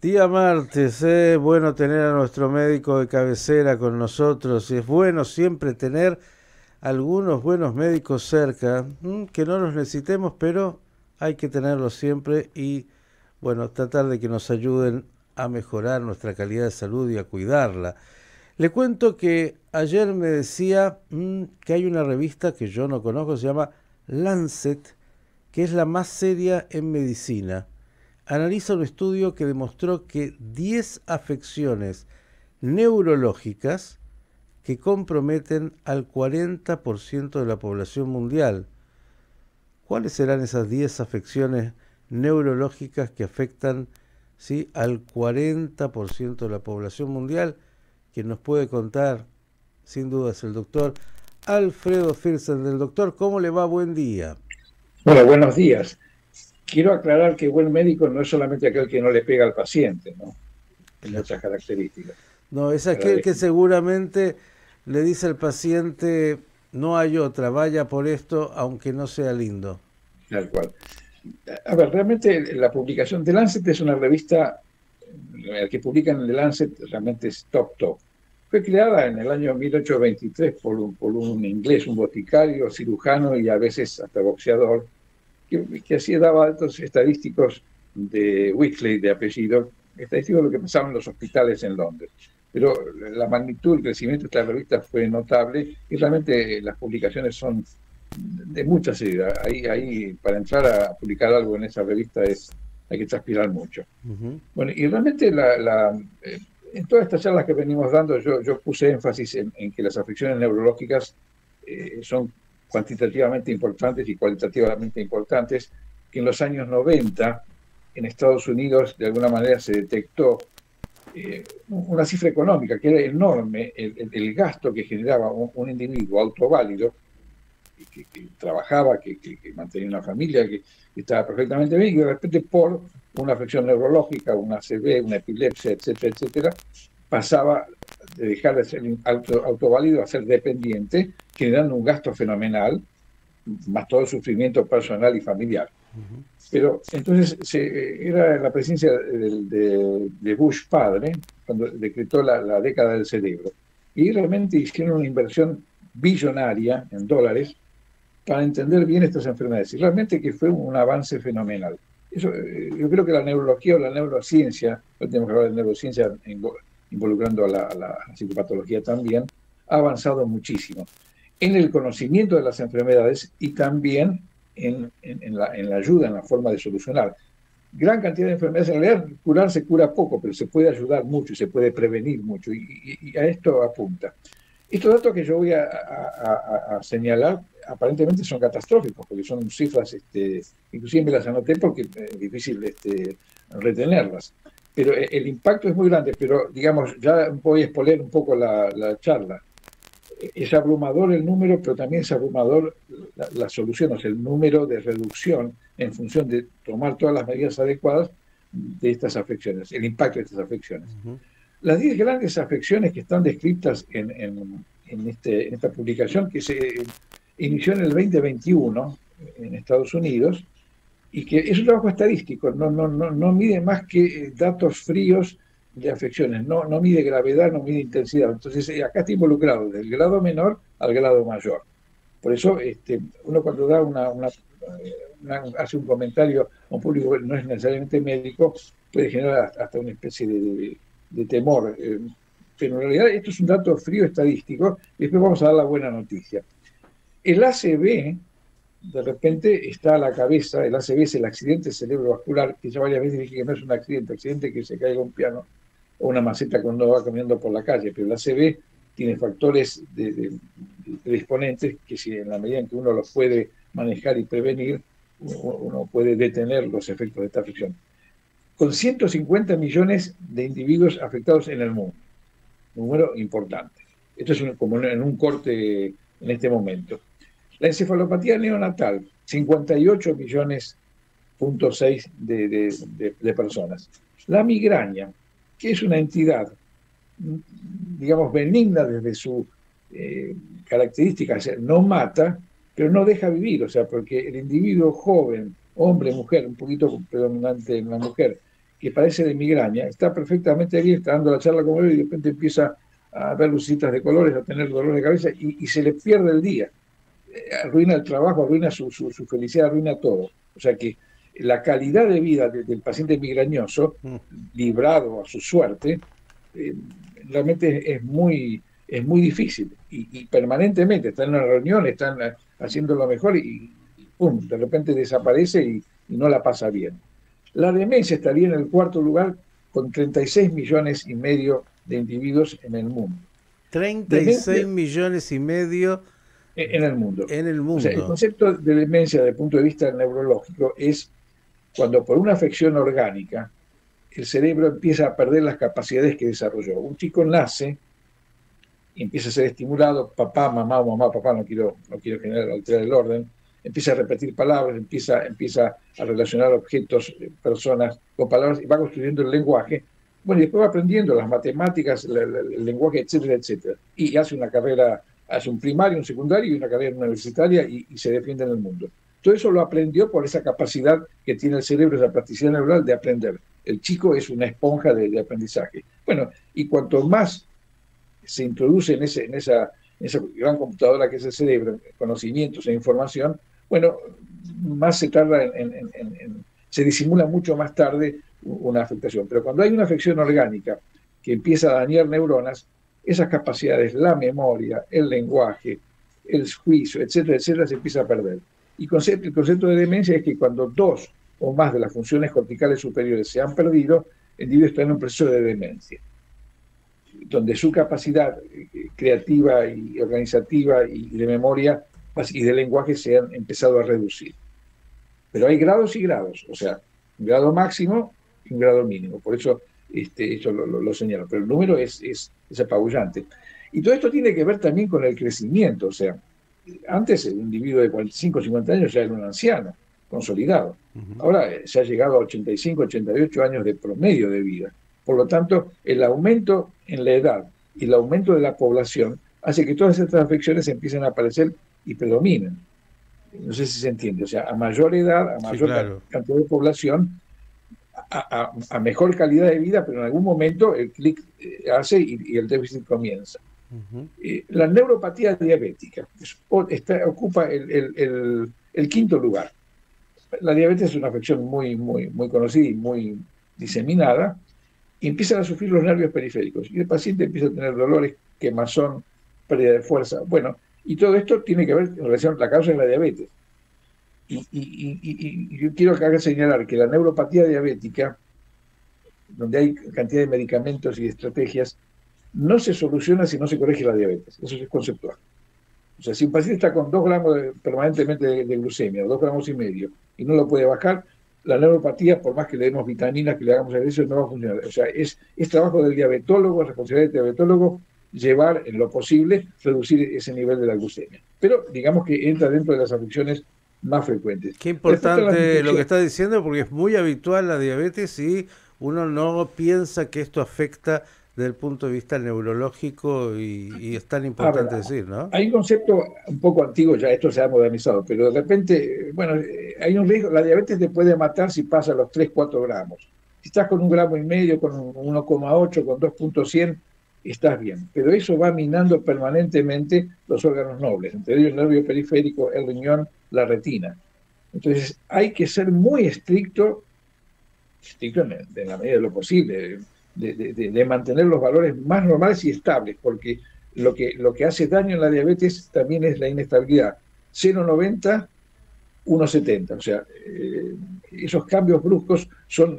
Día martes, es bueno tener a nuestro médico de cabecera con nosotros y es bueno siempre tener algunos buenos médicos cerca, que no los necesitemos, pero hay que tenerlos siempre y bueno, tratar de que nos ayuden a mejorar nuestra calidad de salud y a cuidarla. Le cuento que ayer me decía que hay una revista que yo no conozco, se llama Lancet, que es la más seria en medicina. Analiza un estudio que demostró que 10 afecciones neurológicas que comprometen al 40% de la población mundial. ¿Cuáles serán esas 10 afecciones neurológicas que afectan, ¿sí?, al 40% de la población mundial? Quien nos puede contar, sin duda, es el doctor Alfredo Firsen. Del doctor, ¿cómo le va? Buen día. Bueno, buenos días. Quiero aclarar que buen médico no es solamente aquel que no le pega al paciente, ¿no? Tiene Claro. otras características. No, es Para aquel que definir, seguramente le dice al paciente, no hay otra, vaya por esto, aunque no sea lindo. tal cual. A ver, realmente la publicación de Lancet es una revista, el que publican en The Lancet realmente es top top. Fue creada en el año 1823 por un inglés, un boticario, cirujano y a veces hasta boxeador, que así daba datos estadísticos de Whitley, de apellido, estadísticos de lo que pasaba en los hospitales en Londres. Pero la magnitud, el crecimiento de esta revista fue notable y realmente las publicaciones son de mucha seriedad. Ahí para entrar a publicar algo en esa revista hay que transpirar mucho. Ujú. Bueno, y realmente en todas estas charlas que venimos dando, yo puse énfasis en que las afecciones neurológicas son cuantitativamente importantes y cualitativamente importantes, que en los años 90 en Estados Unidos de alguna manera se detectó una cifra económica que era enorme, el gasto que generaba un individuo autoválido que trabajaba, que mantenía una familia, que estaba perfectamente bien, y de repente por una afección neurológica, una ACV, una epilepsia, etcétera, etcétera, pasaba de dejar de ser autoválido a ser dependiente, generando un gasto fenomenal, más todo el sufrimiento personal y familiar. Pero entonces era la presencia de Bush padre, cuando decretó la década del cerebro. Y realmente hicieron una inversión billonaria en dólares para entender bien estas enfermedades. Y realmente que fue un avance fenomenal. Eso, yo creo que la neurología o la neurociencia, hoy tenemos que hablar de neurociencia involucrando a la psicopatología también, ha avanzado muchísimo en el conocimiento de las enfermedades y también en la ayuda, en la forma de solucionar. Gran cantidad de enfermedades, en realidad curar se cura poco, pero se puede ayudar mucho, se puede prevenir mucho, y a esto apunta. Estos datos que yo voy a señalar aparentemente son catastróficos, porque son cifras, inclusive me las anoté porque es difícil retenerlas. Pero el impacto es muy grande, pero digamos, ya voy a exponer un poco la charla. Es abrumador el número, pero también es abrumador la solución, o sea, el número de reducción en función de tomar todas las medidas adecuadas de estas afecciones, el impacto de estas afecciones. Ujú. Las 10 grandes afecciones que están descritas en esta publicación, que se inició en el 2021 en Estados Unidos, y que es un trabajo estadístico, no mide más que datos fríos de afecciones, no mide gravedad, no mide intensidad. Entonces, acá está involucrado desde el grado menor al grado mayor. Por eso, uno cuando da hace un comentario a un público que no es necesariamente médico, puede generar hasta una especie de temor. Pero en realidad esto es un dato frío estadístico y después vamos a dar la buena noticia. El ACV, de repente, está a la cabeza, el ACV es el accidente cerebrovascular, que ya varias veces dije que no es un accidente que se caiga un piano o una maceta cuando va caminando por la calle, pero el ACV tiene factores de exponentes que si en la medida en que uno los puede manejar y prevenir, uno puede detener los efectos de esta afección. Con 150 millones de individuos afectados en el mundo, un número importante. Esto es como en un corte en este momento. La encefalopatía neonatal, 58 millones punto 6 de personas. La migraña, que es una entidad, digamos, benigna desde su característica, o sea, no mata, pero no deja vivir, o sea, porque el individuo joven, hombre, mujer, un poquito predominante en la mujer, que padece de migraña, está perfectamente bien, está dando la charla como yo y de repente empieza a ver lucitas de colores, a tener dolor de cabeza y se le pierde el día. Arruina el trabajo, arruina su felicidad, arruina todo. O sea que la calidad de vida del paciente migrañoso, librado a su suerte, realmente es muy difícil. Y permanentemente están en una reunión, están haciendo lo mejor y pum, de repente desaparece y no la pasa bien. La demencia estaría en el cuarto lugar con 36 millones y medio de individuos en el mundo. 36 millones y medio en el mundo. En el mundo. O sea, el mundo. concepto de demencia desde el punto de vista neurológico es cuando por una afección orgánica el cerebro empieza a perder las capacidades que desarrolló. Un chico nace y empieza a ser estimulado, papá, mamá, papá, no quiero alterar el orden, empieza a repetir palabras, empieza a relacionar objetos, personas con palabras y va construyendo el lenguaje. Bueno, y después va aprendiendo las matemáticas, el lenguaje, etcétera, etcétera. Y hace una carrera, hace un primario, un secundario y una carrera universitaria y se defiende en el mundo. Todo eso lo aprendió por esa capacidad que tiene el cerebro, esa plasticidad neural de aprender. El chico es una esponja de aprendizaje. Bueno, y cuanto más se introduce en esa gran computadora que es el cerebro, conocimientos e información, bueno, más se tarda se disimula mucho más tarde una afectación. Pero cuando hay una afección orgánica que empieza a dañar neuronas, esas capacidades, la memoria, el lenguaje, el juicio, etcétera, etcétera, se empieza a perder. Y el concepto de demencia es que cuando dos o más de las funciones corticales superiores se han perdido, el individuo está en un proceso de demencia, donde su capacidad creativa y organizativa y de memoria y de lenguaje se han empezado a reducir. Pero hay grados y grados, o sea, un grado máximo y un grado mínimo. Por eso eso lo señalo. Pero el número es apabullante. Y todo esto tiene que ver también con el crecimiento. O sea, antes el individuo de 45 o 50 años ya era un anciano, consolidado. Ahora se ha llegado a 85, 88 años de promedio de vida. Por lo tanto, el aumento en la edad y el aumento de la población hace que todas estas afecciones empiecen a aparecer y predominen. No sé si se entiende. O sea, a mayor edad, a mayor cantidad de población, a mejor calidad de vida, pero en algún momento el clic hace y el déficit comienza. La neuropatía diabética ocupa el quinto lugar. La diabetes es una afección muy conocida y muy diseminada, y empiezan a sufrir los nervios periféricos. Y el paciente empieza a tener dolores, quemazón, pérdida de fuerza. Bueno, y todo esto tiene que ver en relación a la causa de la diabetes. Y yo quiero acá señalar que la neuropatía diabética, donde hay cantidad de medicamentos y de estrategias, no se soluciona si no se corrige la diabetes. Eso es conceptual. O sea, si un paciente está con 2 gramos permanentemente de glucemia, 2 gramos y medio, y no lo puede bajar, la neuropatía, por más que le demos vitaminas, que le hagamos ejercicio, no va a funcionar. O sea, es trabajo del diabetólogo, responsabilidad del diabetólogo, llevar en lo posible, reducir ese nivel de la glucemia. Pero digamos que entra dentro de las afecciones más frecuentes. Qué importante lo que está diciendo, porque es muy habitual la diabetes y uno no piensa que esto afecta desde el punto de vista neurológico y es tan importante decir, ¿no? Hay un concepto un poco antiguo, ya esto se ha modernizado, pero de repente, bueno, hay un riesgo, la diabetes te puede matar si pasa los 3, 4 gramos. Si estás con 1,5 gramos, con 1,8, con 2,100, estás bien. Pero eso va minando permanentemente los órganos nobles, entre ellos el nervio periférico, el riñón, la retina. Entonces hay que ser muy estricto en la medida de lo posible, de mantener los valores más normales y estables, porque lo que hace daño en la diabetes también es la inestabilidad. 0,90, 1,70. O sea, esos cambios bruscos son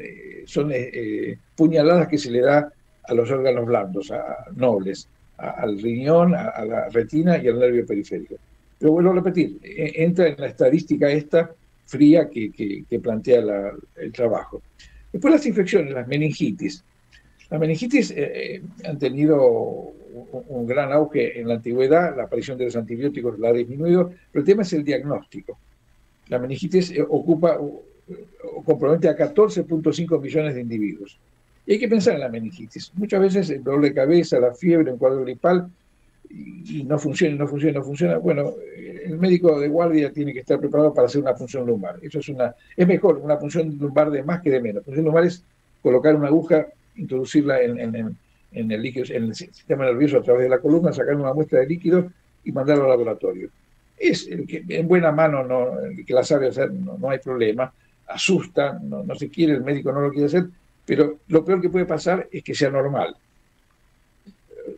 puñaladas que se le da a los órganos blandos, nobles, al riñón, a la retina y al nervio periférico. Pero vuelvo a repetir, entra en la estadística esta fría que plantea el trabajo. Después las infecciones, las meningitis. Las meningitis han tenido un gran auge en la antigüedad, la aparición de los antibióticos la ha disminuido, pero el tema es el diagnóstico. La meningitis compromete a 14.5 millones de individuos. Y hay que pensar en la meningitis. Muchas veces el dolor de cabeza, la fiebre, un cuadro gripal, y no funciona. Bueno, el médico de guardia tiene que estar preparado para hacer una punción lumbar. Eso es mejor una punción lumbar de más que de menos. La punción lumbar es colocar una aguja, introducirla en el líquido, en el sistema nervioso a través de la columna, sacar una muestra de líquido y mandarlo al laboratorio. Es el que en buena mano no, el que la sabe hacer, no hay problema. Asusta, no se quiere, el médico no lo quiere hacer, pero lo peor que puede pasar es que sea normal.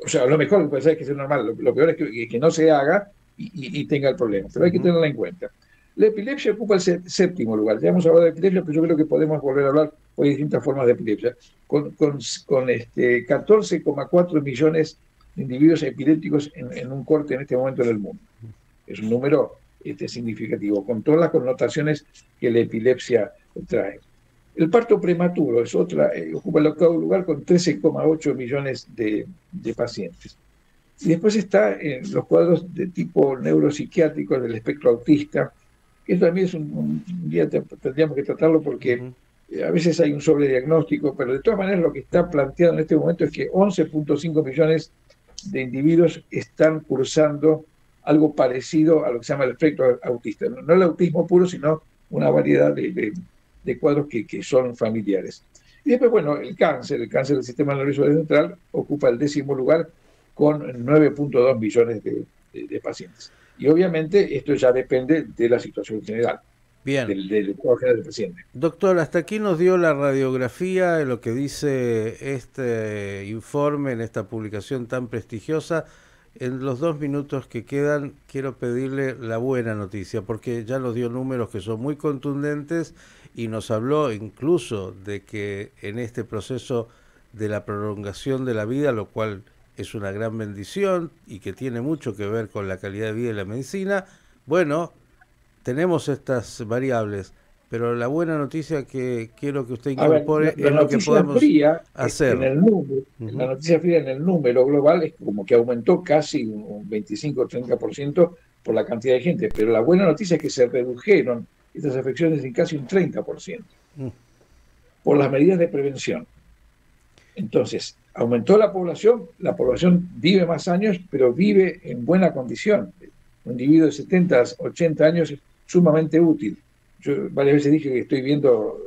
O sea, lo mejor que puede ser es que sea normal, lo peor es que no se haga y tenga el problema, pero hay que tenerla en cuenta. La epilepsia ocupa el séptimo lugar. Ya hemos hablado de epilepsia, pero yo creo que podemos volver a hablar hoy de distintas formas de epilepsia. Con 14,4 millones de individuos epilépticos en un corte en este momento en el mundo. Es un número significativo, con todas las connotaciones que la epilepsia trae. El parto prematuro es otra, ocupa el octavo lugar con 13,8 millones de pacientes. Y después está los cuadros de tipo neuropsiquiátrico del espectro autista, que también es un día tendríamos que tratarlo porque a veces hay un sobrediagnóstico, pero de todas maneras lo que está planteado en este momento es que 11,5 millones de individuos están cursando algo parecido a lo que se llama el espectro autista. No el autismo puro, sino una variedad de cuadros que son familiares. Y después, bueno, el cáncer del sistema nervioso central ocupa el 10º lugar con 9,2 millones de pacientes. Y obviamente esto ya depende de la situación general. Bien. Del cuadro general del paciente. Doctor, hasta aquí nos dio la radiografía de lo que dice este informe en esta publicación tan prestigiosa. En los 2 minutos que quedan quiero pedirle la buena noticia, porque ya nos dio números que son muy contundentes y nos habló incluso de que en este proceso de la prolongación de la vida, lo cual es una gran bendición y que tiene mucho que ver con la calidad de vida y la medicina, bueno, tenemos estas variables, pero la buena noticia que quiero que usted incorpore es lo que podemos hacer. La noticia fría en el número global es como que aumentó casi un 25-30% por la cantidad de gente, pero la buena noticia es que se redujeron estas afecciones en casi un 30% por las medidas de prevención. Entonces, aumentó la población vive más años, pero vive en buena condición. Un individuo de 70, 80 años es sumamente útil. Yo varias veces dije que estoy viendo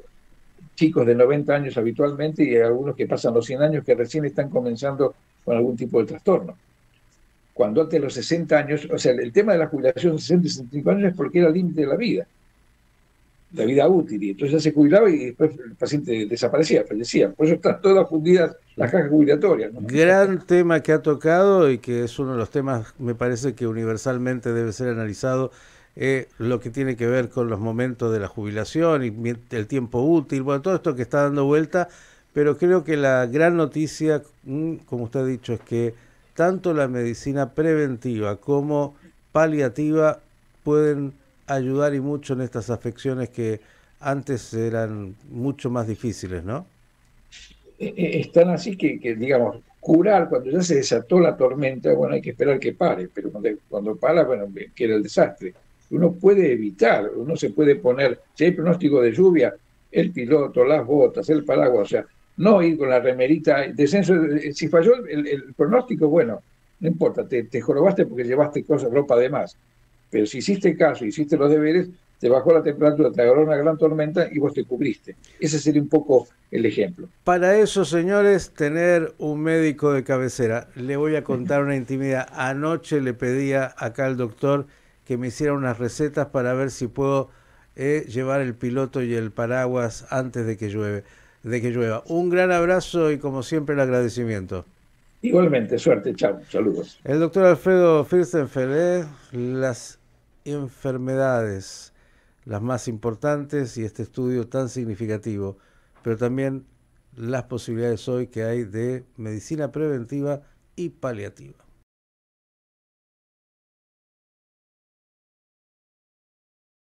chicos de 90 años habitualmente y algunos que pasan los 100 años que recién están comenzando con algún tipo de trastorno. Cuando antes de los 60 años, o sea, el tema de la jubilación de 60 y 65 años es porque era el límite de la vida útil, y entonces ya se jubilaba y después el paciente desaparecía, fallecía. Por eso están todas fundidas las cajas jubilatorias, ¿no? Gran tema que ha tocado y que es uno de los temas, me parece que universalmente debe ser analizado, lo que tiene que ver con los momentos de la jubilación y el tiempo útil, bueno, todo esto que está dando vuelta, pero creo que la gran noticia, como usted ha dicho, es que tanto la medicina preventiva como paliativa pueden ayudar y mucho en estas afecciones que antes eran mucho más difíciles, ¿no? Están así que, digamos, curar cuando ya se desató la tormenta, bueno, hay que esperar que pare, pero cuando para, bueno, queda el desastre. Uno puede evitar, uno se puede poner, si hay pronóstico de lluvia, el piloto, las botas, el paraguas, o sea, no ir con la remerita, descenso, si falló el pronóstico, bueno, no importa, te jorobaste porque llevaste ropa de más. Pero si hiciste caso, hiciste los deberes, te bajó la temperatura, te agarró una gran tormenta y vos te cubriste. Ese sería un poco el ejemplo. Para eso, señores, tener un médico de cabecera. Le voy a contar una intimidad. Anoche le pedía acá al doctor que me hiciera unas recetas para ver si puedo llevar el piloto y el paraguas antes de que llueva. Un gran abrazo y como siempre el agradecimiento. Igualmente, suerte, chao, saludos. El doctor Alfredo Fürstenfeld, las enfermedades, las más importantes y este estudio tan significativo, pero también las posibilidades hoy que hay de medicina preventiva y paliativa.